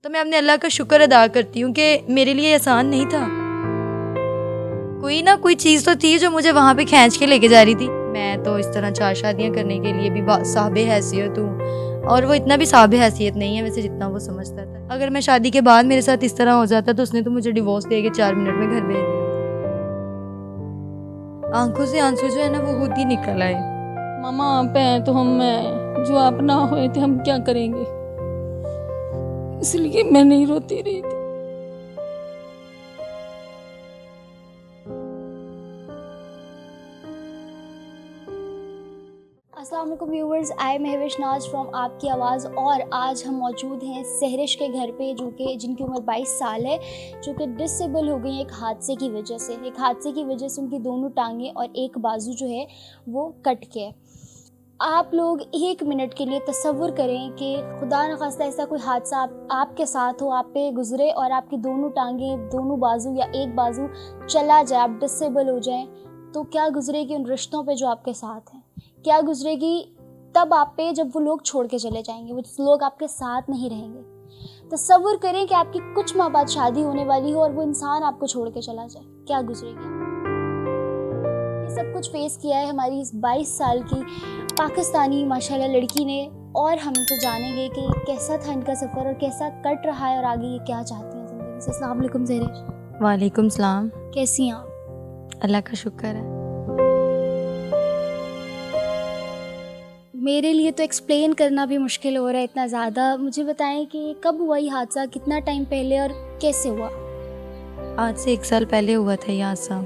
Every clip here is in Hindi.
तो मैं अपने अल्लाह का शुक्र अदा करती हूँ कि मेरे लिए आसान नहीं था। कोई ना कोई चीज़ तो थी जो मुझे वहाँ पे खींच के लेके जा रही थी। मैं तो इस तरह 4 शादियाँ करने के लिए भी साहिबे हैसियत हूँ, और वो इतना भी साहिबे हैसियत नहीं है वैसे जितना वो समझता था। अगर मैं शादी के बाद मेरे साथ इस तरह हो जाता तो उसने तो मुझे डिवोर्स दे के 4 मिनट में घर भेज दिया। आंखों से आंसू जो है ना वो खुद ही निकल आए। मामा आप हैं तो हम हैं, जो आप ना हुए थे हम क्या करेंगे, इसलिए मैं नहीं रोती रही थी। अस्सलाम वालेकुम व्यूवर्स, आई एम महविश नाज फ्रॉम आपकी आवाज़। और आज हम मौजूद हैं सहरिश के घर पे, जिनकी उम्र 22 साल है, जो कि डिसेबल हो गई एक हादसे की वजह से। एक हादसे की वजह से उनकी दोनों टांगें और एक बाजू जो है वो कट के है। आप लोग 1 मिनट के लिए तसव्वुर करें कि खुदा न खास्ता ऐसा कोई हादसा आपके साथ हो, आप पे गुजरे और आपकी दोनों टांगें, दोनों बाजू या एक बाजू चला जाए, आप डिसेबल हो जाएं, तो क्या गुजरेगी उन रिश्तों पे जो आपके साथ हैं? क्या गुजरेगी तब आप पे जब वो लोग छोड़ के चले जाएंगे, वो लोग आपके साथ नहीं रहेंगे। तसव्वुर करें कि आपकी कुछ माह बाद शादी होने वाली हो और वो इंसान आपको छोड़ के चला जाए, क्या गुजरेगी? ये सब कुछ फेस किया है हमारी इस 22 साल की पाकिस्तानी माशाल्लाह लड़की ने, और हम तो जानेंगे कि कैसा था इनका सफ़र और कैसा कट रहा है और आगे ये क्या चाहती हैं ज़िंदगी से। अस्सलाम वालेकुम ज़हरा। वालेकुम सलाम। कैसी हैं आप? अल्लाह का शुक्र है। मेरे लिए तो एक्सप्लेन करना भी मुश्किल हो रहा है इतना ज़्यादा। मुझे बताएं कि कब हुआ ये हादसा, कितना टाइम पहले और कैसे हुआ? आज से 1 साल पहले हुआ था ये हादसा।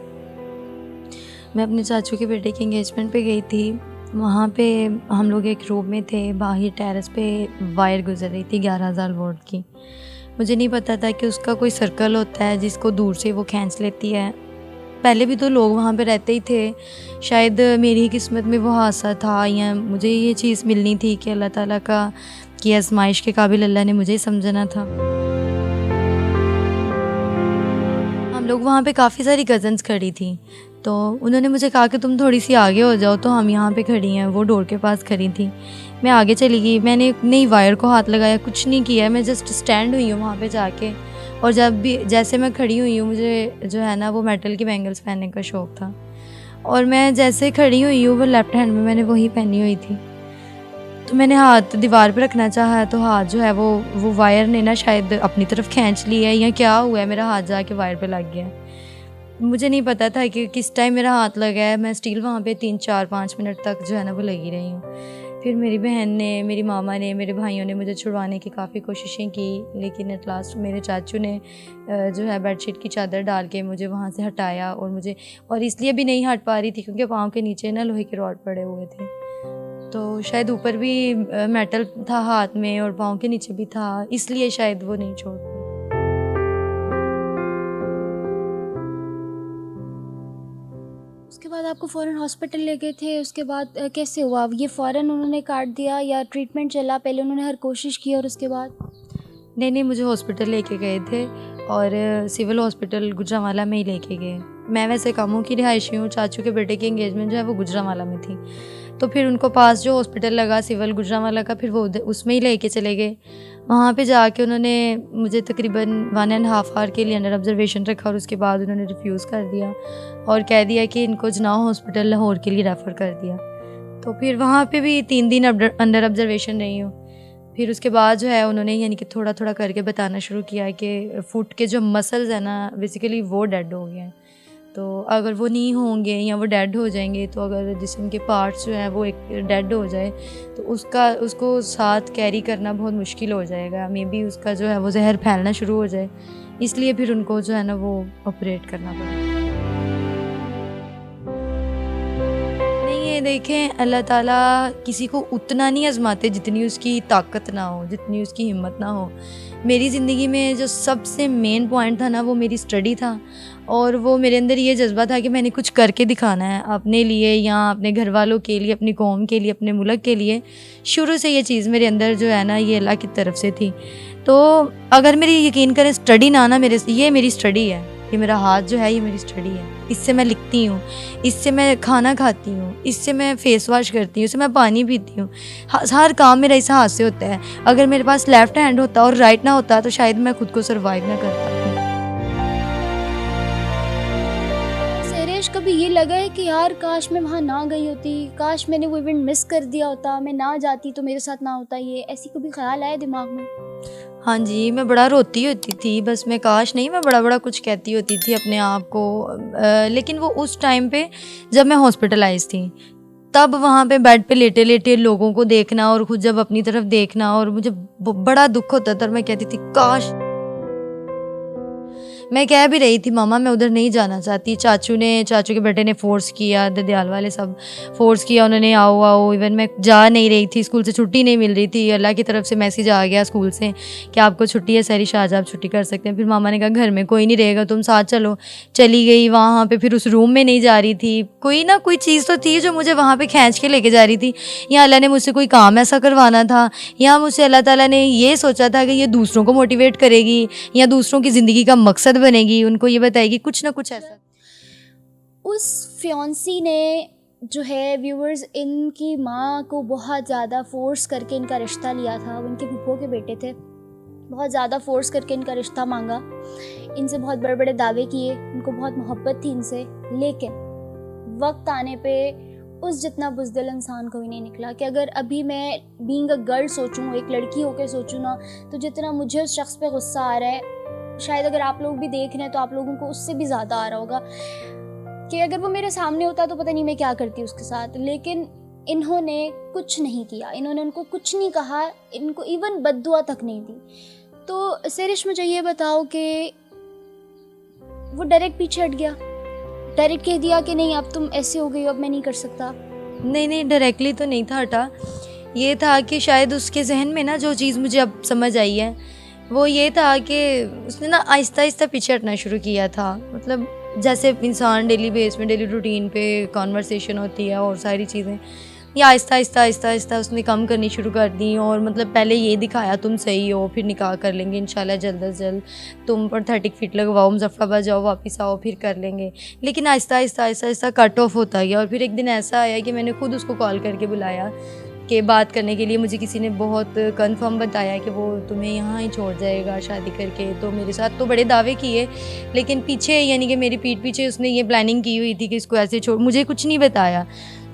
मैं अपने चाचू के बेटे की एंगेजमेंट पे गई थी। वहाँ पे हम लोग एक रूम में थे, बाहर टेरेस पे वायर गुजर रही थी 11,000 वोल्ट की। मुझे नहीं पता था कि उसका कोई सर्कल होता है जिसको दूर से वो खींच लेती है। पहले भी तो लोग वहाँ पे रहते ही थे। शायद मेरी ही किस्मत में वो हादसा था, या मुझे ये चीज़ मिलनी थी कि अल्लाह ताला का की आजमाइश के काबिल अल्लाह ने मुझे ही समझना था। हम लोग वहाँ पे काफ़ी सारी कज़न्स खड़ी थी, तो उन्होंने मुझे कहा कि तुम थोड़ी सी आगे हो जाओ, तो हम यहाँ पे खड़ी हैं। वो डोर के पास खड़ी थी, मैं आगे चली गई। मैंने नई वायर को हाथ लगाया, कुछ नहीं किया, मैं जस्ट स्टैंड हुई हूँ वहाँ पे जाके। और जब भी जैसे मैं खड़ी हुई हूँ, मुझे जो है ना वो मेटल की बैंगल्स पहनने का शौक़ था, और मैं जैसे खड़ी हुई हूँ वो लेफ़्ट हैंड में मैंने वही पहनी हुई थी। तो मैंने हाथ दीवार पे रखना चाहा, तो हाथ जो है वो वायर ने ना शायद अपनी तरफ खींच ली है, या क्या हुआ है, मेरा हाथ जाके वायर पे लग गया। मुझे नहीं पता था कि किस टाइम मेरा हाथ लगा है। मैं स्टिल वहाँ पे 3, 4, 5 मिनट तक जो है ना वो लगी रही हूँ। फिर मेरी बहन ने, मेरी मामा ने, मेरे भाइयों ने मुझे छुड़वाने की काफ़ी कोशिशें की, लेकिन एट लास्ट मेरे चाचू ने जो है बेडशीट की चादर डाल के मुझे वहाँ से हटाया। और इसलिए भी नहीं हट पा रही थी क्योंकि पाँव के नीचे ना लोहे के रॉड पड़े हुए थे, तो शायद ऊपर भी मेटल था हाथ में और पाँव के नीचे भी था, इसलिए शायद वो नहीं छोड़ पाई। उसके बाद आपको फ़ौरन हॉस्पिटल ले गए थे? उसके बाद कैसे हुआ? ये फ़ौरन उन्होंने काट दिया या ट्रीटमेंट चला, पहले उन्होंने हर कोशिश की और उसके बाद? नहीं, मुझे हॉस्पिटल लेके गए थे, और सिविल हॉस्पिटल गुजरांवाला में ही लेके गए। मैं वैसे कामों की रिहायशी हूँ, चाचू के बेटे की एंगेजमेंट जो है वो गुजरांवाला में थी, तो फिर उनको पास जो हॉस्पिटल लगा सिविल गुजरांवाला का, फिर वो उसमें ही लेके चले गए। वहाँ पे जाके उन्होंने मुझे तकरीबन 1.5 आवर के लिए अंडर ऑब्जर्वेशन रखा, और उसके बाद उन्होंने रिफ्यूज़ कर दिया और कह दिया कि इनको जनाह हॉस्पिटल लाहौर के लिए रेफ़र कर दिया। तो फिर वहाँ पे भी 3 दिन अंडर ऑब्जर्वेशन रही हूँ। फिर उसके बाद जो है उन्होंने यानी कि थोड़ा थोड़ा करके बताना शुरू किया कि फुट के जो मसल्स हैं ना बेसिकली वो डेड हो गए हैं, तो अगर वो नहीं होंगे या वो डेड हो जाएंगे, तो अगर जिस्म के पार्ट्स जो हैं वो एक डेड हो जाए तो उसको साथ कैरी करना बहुत मुश्किल हो जाएगा। मे बी उसका जो है वो जहर फैलना शुरू हो जाए, इसलिए फिर उनको जो है ना वो ऑपरेट करना पड़ा। देखें, अल्लाह ताला किसी को उतना नहीं आजमाते जितनी उसकी ताकत ना हो, जितनी उसकी हिम्मत ना हो। मेरी ज़िंदगी में जो सबसे मेन पॉइंट था ना वो मेरी स्टडी था, और वो मेरे अंदर ये जज्बा था कि मैंने कुछ करके दिखाना है अपने लिए या अपने घर वालों के लिए, अपनी कौम के लिए, अपने मुल्क के लिए। शुरू से ये चीज़ मेरे अंदर जो है ना ये अल्लाह की तरफ से थी। तो अगर मेरी यकीन करें स्टडी ना मेरे, ये मेरी स्टडी है, ये मेरा हाथ जो है ये मेरी स्टडी है। इससे मैं लिखती हूँ, इससे मैं खाना खाती हूँ, इससे मैं फेस वॉश करती हूँ, इससे मैं पानी पीती हूँ। हर काम मेरा इस हाथ से होता है। अगर मेरे पास लेफ़्ट हैंड होता और राइट ना होता तो शायद मैं खुद को सर्वाइव ना कर पाती। सहरिश, कभी ये लगा है कि यार काश मैं वहाँ ना गई होती, काश मैंने वो इवेंट मिस कर दिया होता, मैं ना जाती तो मेरे साथ ना होता ये, ऐसी कभी ख्याल आया दिमाग में? हाँ जी, मैं बड़ा रोती होती थी, बस मैं काश नहीं, मैं बड़ा-बड़ा कुछ कहती होती थी अपने आप को। लेकिन वो उस टाइम पे जब मैं हॉस्पिटलाइज़ थी, तब वहाँ पे बेड पे लेटे-लेटे लोगों को देखना और खुद जब अपनी तरफ देखना, और मुझे बड़ा दुःख होता था और मैं कहती थी काश। मैं कह भी रही थी मामा मैं उधर नहीं जाना चाहती। चाचू के बेटे ने फ़ोर्स किया, ददियाल वाले सब फ़ोर्स किया, उन्होंने आओ आओ। इवन मैं जा नहीं रही थी, स्कूल से छुट्टी नहीं मिल रही थी। अल्लाह की तरफ से मैसेज आ गया स्कूल से कि आपको छुट्टी है सहरिश, आज आप छुट्टी कर सकते हैं। फिर मामा ने कहा घर में कोई नहीं रहेगा, तुम साथ चलो। चली गई वहाँ पे, फिर उस रूम में नहीं जा रही थी। कोई ना कोई चीज़ तो थी जो मुझे वहाँ पे खींच के लेके जा रही थी। या अल्लाह ने मुझसे कोई काम ऐसा करवाना था, या मुझसे अल्लाह ताला ने ये सोचा था कि ये दूसरों को मोटिवेट करेगी या दूसरों की ज़िंदगी का मकसद बनेगी, उनको ये बताएगी, कुछ ना कुछ ऐसा। उस फियांसी ने जो है व्यूअर्स, इनकी माँ को बहुत ज़्यादा फोर्स करके इनका रिश्ता लिया था। वो इनके फूफो के बेटे थे, बहुत ज़्यादा फोर्स करके इनका रिश्ता मांगा, इनसे बहुत बड़े बड़े दावे किए, उनको बहुत मोहब्बत थी इनसे। लेकिन वक्त आने पे उस जितना बुज़दिल इंसान कोई नहीं निकला। कि अगर अभी मैं बीइंग अ गर्ल सोचूं, एक लड़की होकर सोचूं ना, तो जितना मुझे उस शख्स पे गुस्सा आ रहा है, शायद अगर आप लोग भी देख रहे हैं तो आप लोगों को उससे भी ज़्यादा आ रहा होगा। कि अगर वो मेरे सामने होता तो पता नहीं मैं क्या करती उसके साथ। लेकिन इन्होंने कुछ नहीं किया, इन्होंने उनको कुछ नहीं कहा, इनको इवन बद्दुआ तक नहीं दी। तो सहरिश, मुझे ये बताओ कि वो डायरेक्ट पीछे हट गया, डायरेक्ट कह दिया कि नहीं अब तुम ऐसे हो गई हो, अब मैं नहीं कर सकता? नहीं, डायरेक्टली तो नहीं था हटा। ये था कि शायद उसके ज़हन में ना जो चीज़ मुझे अब समझ आई है वो ये था कि उसने ना आहिस्ता-आहिस्ता पीछे हटना शुरू किया था। मतलब जैसे इंसान डेली बेस में, डेली रूटीन पे कन्वर्सेशन होती है और सारी चीज़ें, ये आहिस्ता-आहिस्ता उसने कम करनी शुरू कर दी। और मतलब पहले ये दिखाया तुम सही हो, फिर निकाह कर लेंगे इंशाल्लाह जल्द अज़ जल्द, तुम प्रोस्थेटिक फिट लगवाओ, मुज़फ़्फ़राबाद जाओ, वापस आओ, फिर कर लेंगे। लेकिन आहिस्ता-आहिस्ता कट ऑफ होता गया। और फिर एक दिन ऐसा आया कि मैंने खुद उसको कॉल करके बुलाया कि बात करने के लिए। मुझे किसी ने बहुत कंफर्म बताया कि वो तुम्हें यहाँ ही छोड़ जाएगा शादी करके। तो मेरे साथ तो बड़े दावे किए, लेकिन पीछे यानी कि मेरी पीठ पीछे उसने ये प्लानिंग की हुई थी कि इसको ऐसे छोड़, मुझे कुछ नहीं बताया।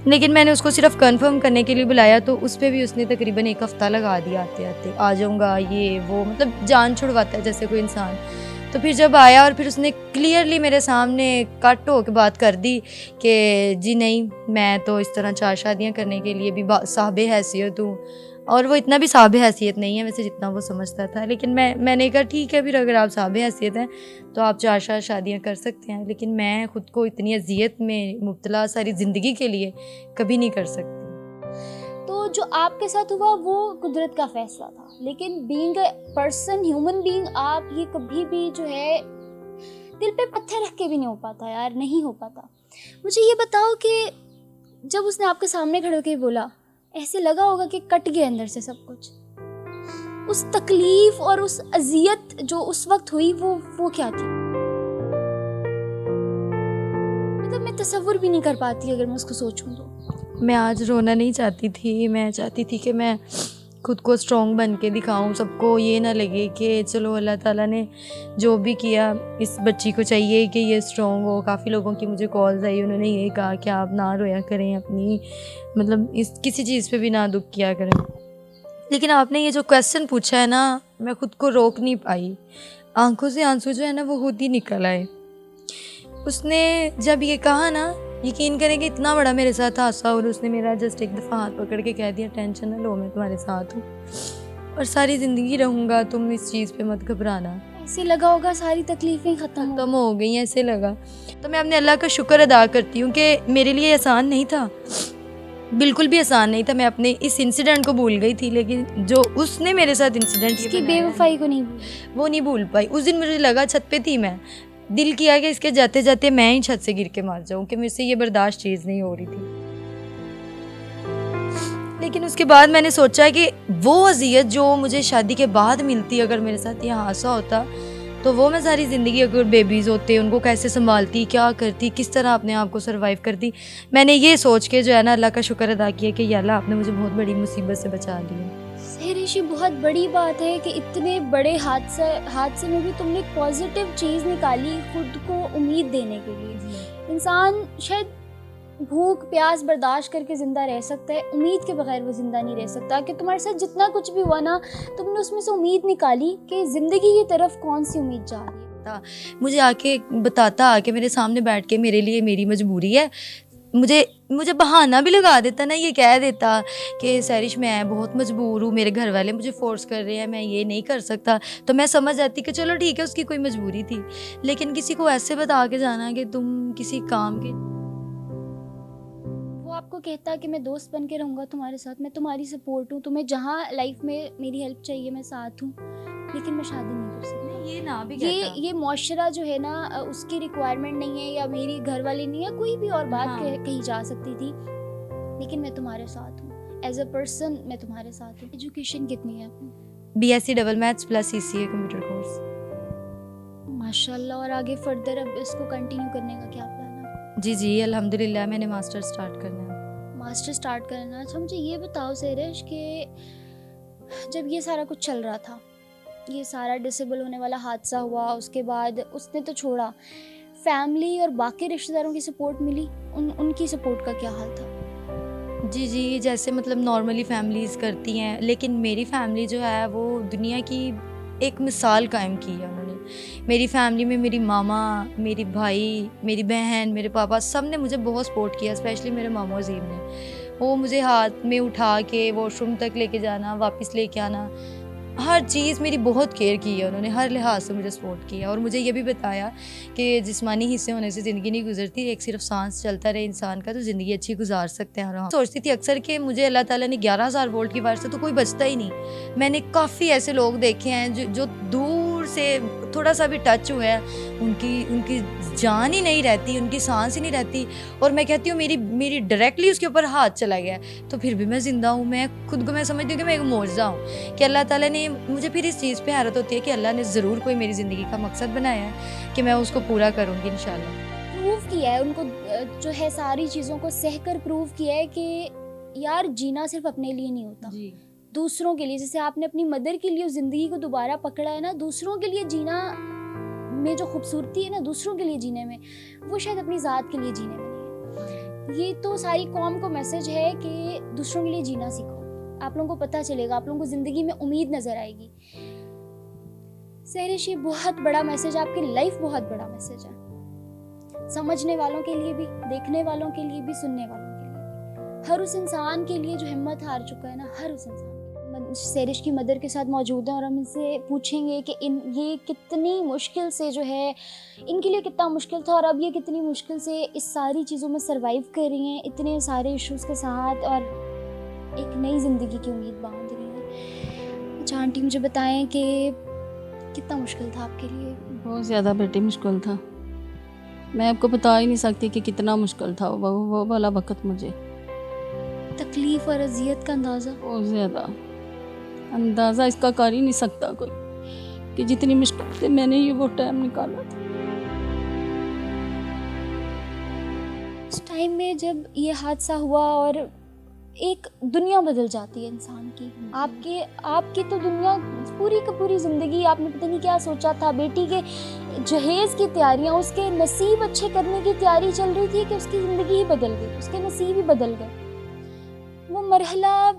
लेकिन मैंने उसको सिर्फ कंफर्म करने के लिए बुलाया, तो उस पर भी उसने तकरीबन 1 हफ़्ता लगा दिया आते आते, आ जाऊँगा ये वो, मतलब जान छुड़वाता है जैसे कोई इंसान। तो फिर जब आया और फिर उसने क्लियरली मेरे सामने कट हो के बात कर दी कि जी नहीं, मैं तो इस तरह 4 शादियाँ करने के लिए भी साहिबे हैसियत हूँ। और वो इतना भी साहिबे हैसियत नहीं है वैसे जितना वो समझता था। लेकिन मैंने कहा ठीक है, फिर अगर आप साहिबे हैसियत हैं तो आप 4 शादियाँ कर सकते हैं, लेकिन मैं ख़ुद को इतनी अजियत में मुब्तला सारी ज़िंदगी के लिए कभी नहीं कर सकती। तो जो आपके साथ हुआ वो कुदरत का फैसला था, लेकिन being a person, human being, आप ये कभी भी जो है दिल पे पत्थर रख के भी नहीं हो पाता यार, नहीं हो पाता। मुझे ये बताओ कि जब उसने आपके सामने खड़े होकर बोला, ऐसे लगा होगा कि कट गया अंदर से सब कुछ? उस तकलीफ और उस अजियत जो उस वक्त हुई वो क्या थी? मतलब मैं तसव्वुर भी नहीं कर पाती अगर मैं उसको सोचूं तो। मैं आज रोना नहीं चाहती थी, मैं चाहती थी कि मैं खुद को स्ट्रॉन्ग बन के दिखाऊं, सबको ये ना लगे कि चलो अल्लाह ताला ने जो भी किया, इस बच्ची को चाहिए कि ये स्ट्रॉन्ग हो। काफ़ी लोगों की मुझे कॉल्स आई, उन्होंने यही कहा कि आप ना रोया करें, अपनी मतलब इस किसी चीज़ पे भी ना दुख किया करें। लेकिन आपने ये जो क्वेश्चन पूछा है ना, मैं खुद को रोक नहीं पाई, आंखों से आंसू जो है ना वो खुद ही निकल आए। उसने जब ये कहा ना, यकीन करें कि इतना बड़ा मेरे साथ हादसा, और उसने मेरा जस्ट एक दफ़ा हाथ पकड़ के कह दिया टेंशन ना लो, मैं तुम्हारे साथ हूँ और सारी ज़िंदगी रहूँगा, तुम इस चीज़ पे मत घबराना। ऐसे लगा होगा सारी तकलीफ़ें ख़त्म हो गई, ऐसे लगा। तो मैं अपने अल्लाह का शुक्र अदा करती हूँ कि मेरे लिए आसान नहीं था, बिल्कुल भी आसान नहीं था। मैं अपने इस इंसिडेंट को भूल गई थी, लेकिन जो उसने मेरे साथ इंसिडेंट इसकी बेवफाई को नहीं वो नहीं भूल पाई। उस दिन मुझे लगा, छत पे थी मैं, दिल किया कि इसके जाते जाते मैं ही छत से गिर के मर जाऊं, कि मुझसे ये बर्दाश्त चीज़ नहीं हो रही थी। लेकिन उसके बाद मैंने सोचा कि वो अजियत जो मुझे शादी के बाद मिलती, अगर मेरे साथ ये हादसा होता तो वो मैं सारी ज़िंदगी, अगर बेबीज़ होते उनको कैसे संभालती, क्या करती, किस तरह अपने आप को सर्वाइव करती, मैंने ये सोच के जो है ना अल्लाह का शुक्र अदा किया कि या अल्लाह आपने मुझे बहुत बड़ी मुसीबत से बचा लिया। सहरिश, ये बहुत बड़ी बात है कि इतने बड़े हादसे में भी तुमने एक पॉजिटिव चीज़ निकाली खुद को उम्मीद देने के लिए। इंसान शायद भूख प्यास बर्दाश्त करके ज़िंदा रह सकता है, उम्मीद के बगैर वो ज़िंदा नहीं रह सकता। कि तुम्हारे साथ जितना कुछ भी हुआ ना, तुमने उसमें से उम्मीद निकाली कि ज़िंदगी की तरफ कौन सी उम्मीद जा रही है। मुझे आके बताता, आके मेरे सामने बैठ के मेरे लिए मेरी मजबूरी है, मुझे बहाना भी लगा देता ना, ये कह देता कि सहरिश मैं बहुत मजबूर हूँ, मेरे घर वाले मुझे फोर्स कर रहे हैं, मैं ये नहीं कर सकता, तो मैं समझ जाती कि चलो ठीक है, उसकी कोई मजबूरी थी। लेकिन किसी को ऐसे बता के जाना कि तुम किसी काम के, वो आपको कहता कि मैं दोस्त बन के रहूँगा तुम्हारे साथ, मैं तुम्हारी सपोर्ट हूँ, तुम्हें जहाँ लाइफ में मेरी हेल्प चाहिए मैं साथ हूँ, लेकिन मैं शादी नहीं कर सकती। ये ना भी कहता। ये मुआशरा जो है ना, उसकी रिक्वायरमेंट नहीं है या मेरी घर वाली नहीं है, कोई भी और बात हाँ। कही जा सकती थी, लेकिन मैं तुम्हारे साथ हूँ, एज अ पर्सन मैं तुम्हारे साथ हूँ। एजुकेशन कितनी है आपने? BSc double maths plus CCA computer course. माशाल्लाह। और आगे फर्दर अब इसको कंटिन्यू करने का क्या प्लान है? जी अल्हम्दुलिल्लाह, मैंने मास्टर स्टार्ट करना है। मास्टर स्टार्ट करना। अच्छा, मुझे ये बताओ सहरिश कि जब ये सारा कुछ चल रहा था, ये सारा डिसेबल होने वाला हादसा हुआ, उसके बाद उसने तो छोड़ा, फैमिली और बाकी रिश्तेदारों की सपोर्ट मिली, उनकी सपोर्ट का क्या हाल था? जी जैसे मतलब नॉर्मली फैमिलीज़ करती हैं, लेकिन मेरी फैमिली जो है वो दुनिया की एक मिसाल कायम की है उन्होंने। मेरी फैमिली में मेरी मामा, मेरी भाई, मेरी बहन, मेरे पापा, सब ने मुझे बहुत सपोर्ट किया, स्पेशली मेरे मामू अजीम ने। वो मुझे हाथ में उठा के वॉशरूम तक लेके जाना, वापस लेके आना, हर चीज़ मेरी बहुत केयर की है उन्होंने, हर लिहाज से मुझे सपोर्ट किया। और मुझे ये भी बताया कि जिस्मानी हिस्से होने से ज़िंदगी नहीं गुजरती, एक सिर्फ सांस चलता रहे इंसान का तो ज़िंदगी अच्छी गुजार सकते हैं। और सोचती थी अक्सर कि मुझे अल्लाह ताला ने 11,000 वोल्ट की वायर से तो कोई बचता ही नहीं। मैंने काफ़ी ऐसे लोग देखे हैं जो दूर से थोड़ा सा भी टच हुए हैं, उनकी जान ही नहीं रहती, उनकी सांस ही नहीं रहती, और मैं कहती हूँ मेरी डायरेक्टली उसके ऊपर हाथ चला गया, तो फिर भी मैं ज़िंदा हूँ। मैं खुद को मैं समझती हूँ कि मैं एक मौजज़ा हूँ कि अल्लाह ताला ने, मुझे फिर इस चीज़ पे हैरत होती है कि अल्लाह ने ज़रूर कोई मेरी ज़िंदगी का मकसद बनाया है कि मैं उसको पूरा करूँगी इंशाल्लाह। प्रूव किया है उनको, जो है सारी चीज़ों को सहकर प्रूव किया है कि यार जीना सिर्फ अपने लिए नहीं होता, जी दूसरों के लिए। जैसे आपने अपनी मदर के लिए उस ज़िंदगी को दोबारा पकड़ा है ना, दूसरों के लिए जीना में जो खूबसूरती है ना दूसरों के लिए जीने में, वो शायद अपनी ज़ात के लिए जीने में नहीं है। ये तो सारी कौम को मैसेज है कि दूसरों के लिए जीना सीखो, आप लोगों को पता चलेगा, आप लोगों को ज़िंदगी में उम्मीद नज़र आएगी। सहरिश, ये बहुत बड़ा मैसेज, आपकी लाइफ बहुत बड़ा मैसेज है, समझने वालों के लिए भी, देखने वालों के लिए भी, सुनने वालों के लिए भी, हर उस इंसान के लिए जो हिम्मत हार चुका है ना, हर उस इंसान। सहरिश की मदर के साथ मौजूद हैं और हम इनसे पूछेंगे कि ये कितनी मुश्किल से जो है, इनके लिए कितना मुश्किल था और अब ये कितनी मुश्किल से इस सारी चीज़ों में सरवाइव कर रही हैं, इतने सारे इश्यूज़ के साथ, और एक नई ज़िंदगी की उम्मीद बांध रही हैं। अच्छा आंटी, मुझे बताएं कि कितना मुश्किल था आपके लिए? बहुत ज़्यादा बेटी मुश्किल था, मैं आपको बता ही नहीं सकती कि कितना मुश्किल था वो वाला वक्त। मुझे तकलीफ़ और अजियत का अंदाज़ा बहुत ज़्यादा, अंदाज़ा इसका कर ही नहीं सकता कोई कि जितनी मुश्किल से मैंने ये वो टाइम निकाला था। उस टाइम में जब ये हादसा हुआ और एक दुनिया बदल जाती है इंसान की, आपकी तो दुनिया, पूरी की पूरी ज़िंदगी आपने पता नहीं क्या सोचा था, बेटी के जहेज़ की तैयारियां, उसके नसीब अच्छे करने की तैयारी चल रही थी कि उसकी ज़िंदगी ही बदल गई, उसके नसीब ही बदल गए। वो मरहला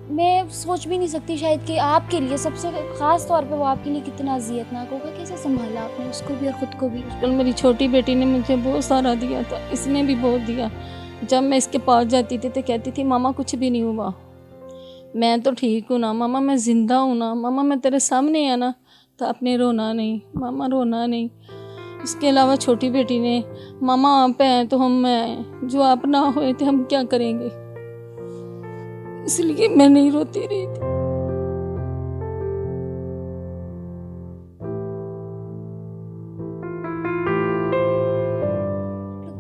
मैं सोच भी नहीं सकती शायद कि आपके लिए, सबसे ख़ास तौर पे वो आपके लिए कितना अज़ियतनाक होगा। कैसे संभाला आपने उसको भी और ख़ुद को भी? कल मेरी छोटी बेटी ने मुझे बहुत सारा दिया था, इसने भी बहुत दिया। जब मैं इसके पास जाती थी तो कहती थी मामा कुछ भी नहीं हुआ, मैं तो ठीक हूँ ना मामा, मैं ज़िंदा हूँ ना मामा, मैं तेरे सामने है ना, तो आपने रोना नहीं मामा, रोना नहीं। इसके अलावा छोटी बेटी ने, मामा आप हैं तो हम हैं, जो आप ना हुए थे हम क्या करेंगे, इसलिए मैं नहीं रोती रही थी।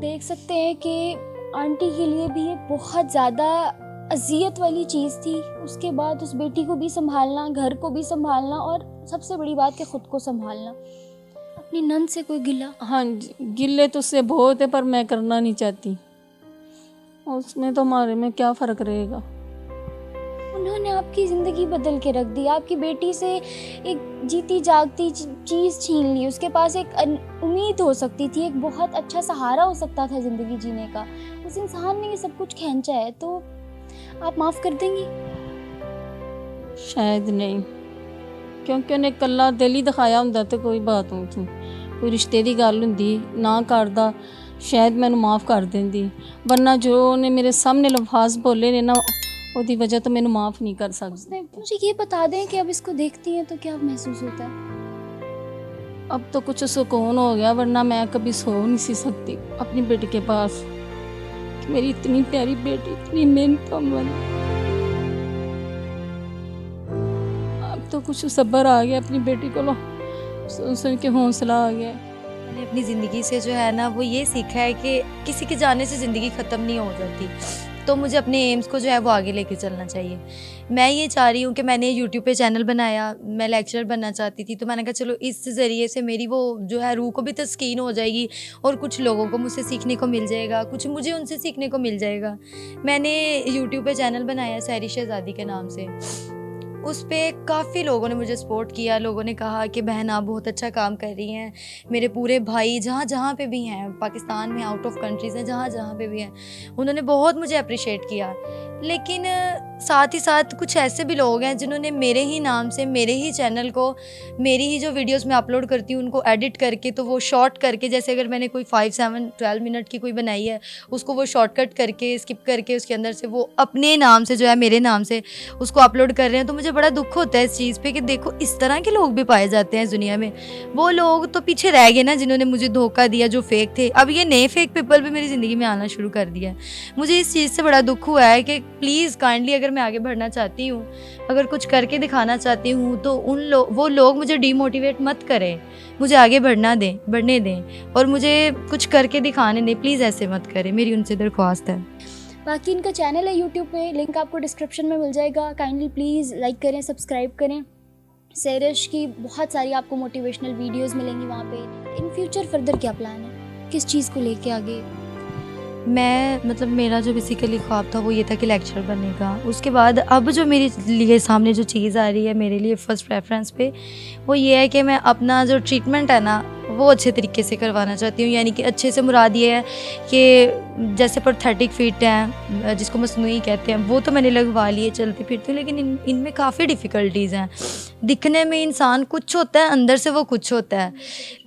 देख सकते हैं कि आंटी के लिए भी ये बहुत ज़्यादा अज़ियत वाली चीज़ थी। उसके बाद उस बेटी को भी संभालना, घर को भी संभालना और सबसे बड़ी बात कि ख़ुद को संभालना। अपनी नंद से कोई गिला? हाँ जी, गिले तो उससे बहुत है पर मैं करना नहीं चाहती। उसमें तो हमारे में क्या फ़र्क रहेगा। उन्होंने आपकी ज़िंदगी बदल के रख दी, आपकी बेटी से एक जीती जागती चीज़ छीन ली। उसके पास एक उम्मीद हो सकती थी, एक बहुत अच्छा सहारा हो सकता था ज़िंदगी जीने का। उस इंसान ने ये सब कुछ खींचा है, तो आप माफ़ कर देंगी? शायद नहीं, क्योंकि उन्हें कल्ला दिल ही दिखाया हुंदा तो कोई बात नहीं थी। कोई रिश्ते की गल हुंदी ना करदा, शायद मैनू माफ़ कर देंदी, वरना जो उन्हें मेरे सामने लफ्ज़ बोले ने ना, उसकी वजह तो मैनू माफ़ नहीं कर सकती। मुझे ये बता दें कि अब इसको देखती हैं तो क्या महसूस होता है? अब तो कुछ सुकून हो गया, वरना मैं कभी सो नहीं सी सकती अपनी बेटी के पास। मेरी इतनी प्यारी बेटी, इतनी मेहनतमंद। अब तो कुछ सब्र आ गया अपनी बेटी को, सुन सुन के हौसला आ गया। मैंने अपनी ज़िंदगी से जो है ना वो ये सीखा है कि किसी के जाने से ज़िंदगी ख़त्म नहीं हो जाती, तो मुझे अपने एम्स को जो है वो आगे लेके चलना चाहिए। मैं ये चाह रही हूँ कि मैंने यूट्यूब पे चैनल बनाया, मैं लेक्चरर बनना चाहती थी, तो मैंने कहा चलो इस ज़रिए से मेरी वो जो है रूह को भी तस्कीन हो जाएगी और कुछ लोगों को मुझसे सीखने को मिल जाएगा, कुछ मुझे उनसे सीखने को मिल जाएगा। मैंने यूट्यूब पे चैनल बनाया सहरिश शहज़ादी के नाम से। उस पे काफ़ी लोगों ने मुझे सपोर्ट किया, लोगों ने कहा कि बहन आप बहुत अच्छा काम कर रही हैं। मेरे पूरे भाई जहाँ जहाँ पे भी हैं, पाकिस्तान में, आउट ऑफ कंट्रीज़ हैं, जहाँ जहाँ पे भी हैं, उन्होंने बहुत मुझे अप्रिशिएट किया। लेकिन साथ ही साथ कुछ ऐसे भी लोग हैं जिन्होंने मेरे ही नाम से मेरे ही चैनल को, मेरी ही जो वीडियोस मैं अपलोड करती हूँ उनको एडिट करके, तो वो शॉर्ट करके, जैसे अगर मैंने कोई 5, 7, 12 मिनट की कोई बनाई है, उसको वो शॉर्टकट करके, स्किप करके, उसके अंदर से वो अपने नाम से जो है मेरे नाम से उसको अपलोड कर रहे हैं। तो मुझे बड़ा दुख होता है इस चीज़ पे कि देखो इस तरह के लोग भी पाए जाते हैं इस दुनिया में। वो लोग तो पीछे रह गए ना जिन्होंने मुझे धोखा दिया, जो फेक थे। अब ये नए फेक पीपल भी मेरी ज़िंदगी में आना शुरू कर दिया है। मुझे इस चीज़ से बड़ा दुख हुआ है कि प्लीज़ काइंडली अगर मैं आगे बढ़ना चाहती हूँ, अगर कुछ करके दिखाना चाहती हूँ, तो वो लोग मुझे डीमोटिवेट मत करें, मुझे आगे बढ़ने दें और मुझे कुछ करके दिखाने दें। प्लीज़ ऐसे मत करें, मेरी उनसे दरख्वास्त है। बाकी इनका चैनल है यूट्यूब पे, लिंक आपको डिस्क्रिप्शन में मिल जाएगा। काइंडली प्लीज़ लाइक करें, सब्सक्राइब करें। सहरिश की बहुत सारी आपको मोटिवेशनल वीडियोस मिलेंगी वहाँ पे। इन फ्यूचर फर्दर क्या प्लान है, किस चीज़ को लेके आगे? मैं मतलब मेरा जो बेसिकली ख्वाब था वो ये था कि लेक्चरर बनने का। उसके बाद अब जो मेरे लिए सामने जो चीज़ आ रही है मेरे लिए फ़र्स्ट प्रेफरेंस पे, वो ये है कि मैं अपना जो ट्रीटमेंट है ना वो अच्छे तरीके से करवाना चाहती हूँ। यानी कि अच्छे से मुराद ये है कि जैसे प्रोस्थेटिक फिट हैं, जिसको मसनूई कहते हैं, वो तो मैंने लगवा लिए चलती फिरती हूँ, लेकिन इनमें काफ़ी डिफ़िकल्टीज़ हैं। दिखने में इंसान कुछ होता है, अंदर से वो कुछ होता है,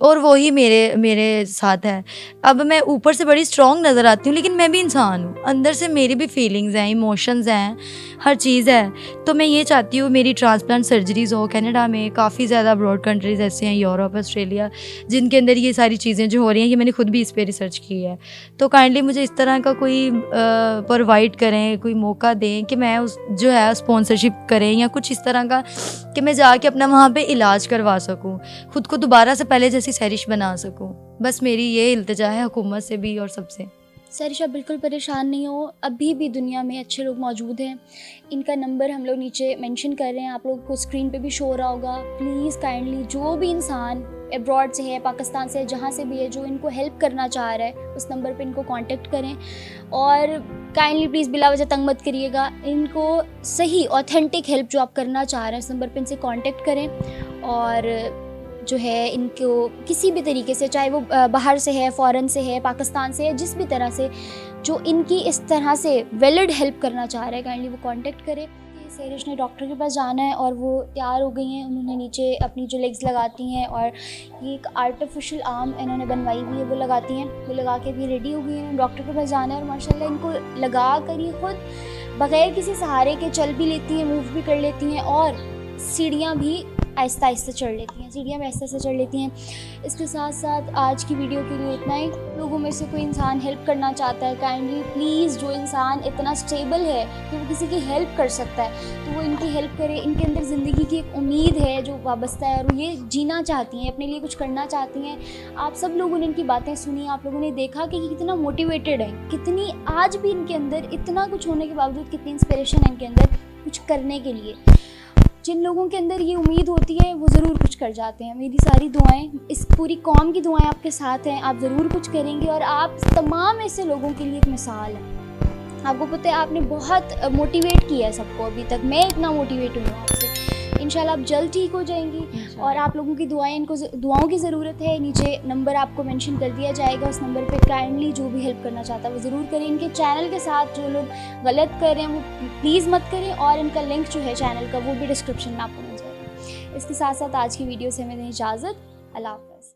और वही मेरे साथ है। अब मैं ऊपर से बड़ी स्ट्रॉन्ग नज़र आती हूँ, लेकिन मैं भी इंसान हूँ, अंदर से मेरी भी फीलिंग्स हैं, इमोशंस हैं, हर चीज़ है। तो मैं ये चाहती हूँ मेरी ट्रांसप्लांट सर्जरीज़ हो। कनाडा में काफ़ी ज़्यादा अब्रॉड कंट्रीज़ ऐसे हैं, यूरोप, ऑस्ट्रेलिया, जिनके अंदर ये सारी चीज़ें जो हो रही हैं, ये मैंने खुद भी इस पर रिसर्च की है। तो काइंडली मुझे इस तरह का कोई प्रोवाइड करें, कोई मौका दें कि मैं उस जो है स्पॉन्सरशिप करें या कुछ इस तरह का कि मैं जाके अपना वहाँ पे इलाज करवा सकूँ, खुद को दोबारा से पहले जैसी सहरिश बना सकूँ। बस मेरी ये इल्तिजा है हुकूमत से भी और सबसे। सहरिश आप बिल्कुल परेशान नहीं हो, अभी भी दुनिया में अच्छे लोग मौजूद हैं। इनका नंबर हम लोग नीचे मेंशन कर रहे हैं, आप लोगों को स्क्रीन पे भी शो हो रहा होगा। प्लीज़ काइंडली जो भी इंसान अब्रॉड से है, पाकिस्तान से है, जहाँ से भी है, जो इनको हेल्प करना चाह रहा है, उस नंबर पे इनको कांटेक्ट करें। और काइंडली प्लीज़ बिला वजह तंग मत करिएगा, इनको सही ऑथेंटिक हेल्प जो आप करना चाह रहे हैं उस नंबर पे इनसे कांटेक्ट करें। और जो है इनको किसी भी तरीके से, चाहे वो बाहर से है, फ़ॉरेन से है, पाकिस्तान से है, जिस भी तरह से जो इनकी इस तरह से वैलिड हेल्प करना चाह रहा है, काइंडली वो कांटेक्ट करें। सहरिश ने डॉक्टर के पास जाना है और वो तैयार हो गई हैं। उन्होंने नीचे अपनी जो लेग्स लगाती हैं और ये एक आर्टिफिशियल आर्म इन्होंने बनवाई हुई है, वो लगाती हैं, वो लगा के भी रेडी हो गई हैं। डॉक्टर के पास जाना है और माशाल्लाह इनको लगा कर ये खुद बग़ैर किसी सहारे के चल भी लेती हैं, मूव भी कर लेती हैं और सीढ़ियाँ भी आहिस्ता आहिस्ता चढ़ लेती हैं, सीढ़ियाँ भी आहिस्ता आहिस्ता चढ़ लेती हैं। इसके साथ साथ आज की वीडियो के लिए इतना ही। लोगों में से कोई इंसान हेल्प करना चाहता है, काइंडली प्लीज़ जो इंसान इतना स्टेबल है कि वो किसी की हेल्प कर सकता है, तो वो इनकी हेल्प करे। इनके अंदर ज़िंदगी की एक उम्मीद है जो वाबस्ता है और वो ये जीना चाहती हैं, अपने लिए कुछ करना चाहती हैं। आप सब लोगों ने इनकी बातें सुनी, आप लोगों ने देखा कि कितना मोटिवेटेड है, कितनी आज भी इनके अंदर इतना कुछ होने के बावजूद कितनी इंस्पिरेशन है इनके अंदर कुछ करने के लिए। जिन लोगों के अंदर ये उम्मीद होती है वो ज़रूर कुछ कर जाते हैं। मेरी सारी दुआएं, इस पूरी कौम की दुआएं आपके साथ हैं। आप ज़रूर कुछ करेंगे और आप तमाम ऐसे लोगों के लिए एक मिसाल हैं। आपको पता है आपने बहुत मोटिवेट किया है सबको अभी तक। मैं इतना मोटिवेट हुई हूँ आपसे। इंशाल्लाह आप जल्द ठीक हो जाएंगी। और आप लोगों की दुआओं की ज़रूरत है। नीचे नंबर आपको मेंशन कर दिया जाएगा, उस नंबर पे काइंडली जो भी हेल्प करना चाहता है वो ज़रूर करें। इनके चैनल के साथ जो लोग गलत कर रहे हैं वो प्लीज़ मत करें, और इनका लिंक जो है चैनल का वो भी डिस्क्रिप्शन में आपको मिल जाएगा। इसके साथ साथ आज की वीडियो से हमें दें इजाज़त। अल्लाह हाफ़िज़।